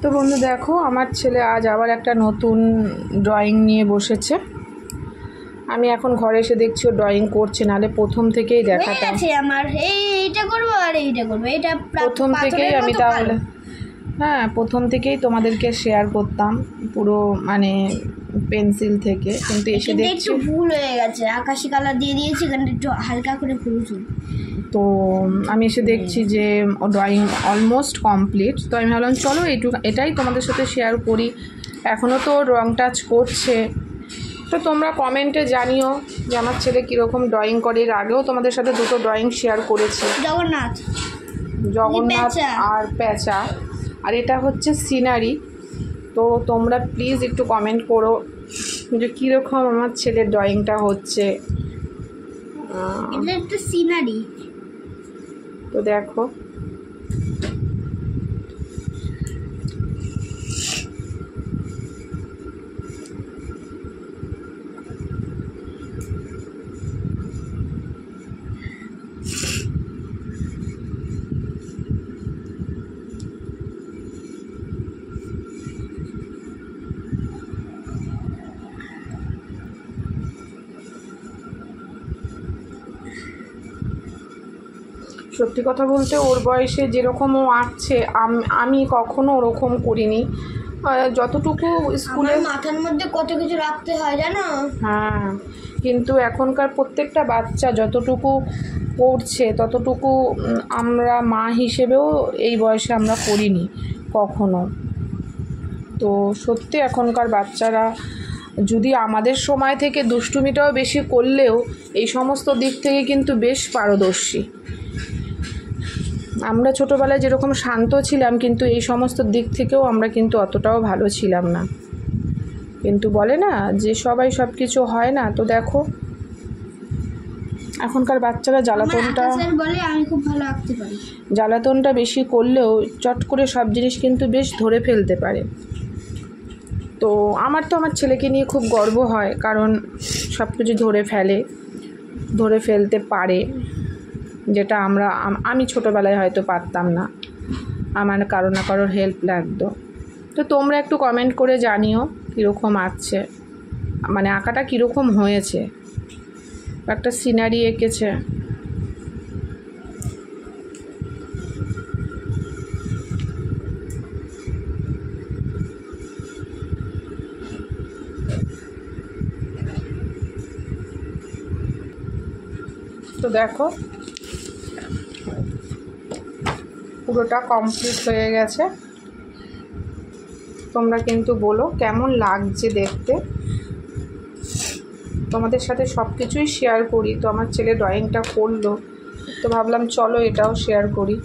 তো বন্ধু দেখো, আমার ছেলে আজ আবার একটা নতুন ড্রয়িং নিয়ে বসেছে। আমি এখন ঘরে এসে দেখছি ও ড্রয়িং করছে, নাহলে প্রথম থেকেই দেখাতাম। আমার এইটা করবো আর এইটা করবো, এটা প্রথম থেকেই আমি তাহলে প্রথম থেকেই তোমাদেরকে শেয়ার করতাম পুরো মানে পেন্সিল থেকে, কিন্তু এসে দেখছি একটু ভুল হয়ে গেছে, আকাশি কালার দিয়ে দিয়েছি, এখানে একটু হালকা করে ভুল। তো আমি এসে দেখছি যে ড্রয়িং অলমোস্ট কমপ্লিট। তো আমি ভাবলাম চলো এটাই তোমাদের সাথে শেয়ার করি। এখনও তো রং টাচ করছে। তো তোমরা কমেন্টে জানিও যে আমার ছেলে কীরকম ড্রয়িং করে। এর আগেও তোমাদের সাথে দুটো ড্রয়িং শেয়ার করেছি, জগন্নাথ আর প্যাঁচা, আর এটা হচ্ছে সিনারি। তো তোমরা প্লিজ একটু কমেন্ট করো যে কীরকম আমার ছেলের ড্রয়িংটা হচ্ছে। এটা একটা সিনারি। তো দেখো, সত্যি কথা বলতে ওর বয়সে যেরকম ও আঁকছে আমি কখনো ওরকম করিনি। যতটুকু স্কুলে মাথার মধ্যে কত কিছু রাখতে হয় জানো। হ্যাঁ, কিন্তু এখনকার প্রত্যেকটা বাচ্চা যতটুকু পড়ছে ততটুকু আমরা মা হিসেবেও এই বয়সে আমরা করিনি কখনো। তো সত্যি এখনকার বাচ্চারা যদি আমাদের সময় থেকে দুষ্টুমিটাও বেশি করলেও এই সমস্ত দিক থেকে কিন্তু বেশ পারদর্শী। আমরা ছোটোবেলায় যেরকম শান্ত ছিলাম, কিন্তু এই সমস্ত দিক থেকেও আমরা কিন্তু অতটাও ভালো ছিলাম না। কিন্তু বলে না যে সবাই সব কিছু হয় না। তো দেখো এখনকার বাচ্চারা জ্বালাতনটা বেশি করলেও চট করে সব জিনিস কিন্তু বেশ ধরে ফেলতে পারে। তো আমার ছেলেকে নিয়ে খুব গর্ব হয়, কারণ সব কিছু ধরে ফেলতে পারে, যেটা আমি ছোটোবেলায় হয়তো পারতাম না। আমার কারো না কারোর হেল্প লাগতো। তো তোমরা একটু কমেন্ট করে জানিও কীরকম আঁকছে, মানে আঁকাটা কীরকম হয়েছে। একটা সিনারি এঁকেছে। তো দেখো পুরোটা কমপ্লিট হয়ে গেছে। তোমরা কিন্তু বলো কেমন লাগছে দেখতে। তোমাদের সাথে সব কিছুই শেয়ার করি। তো আমার ছেলে ড্রয়িংটা করলো, তো ভাবলাম চলো এটাও শেয়ার করি।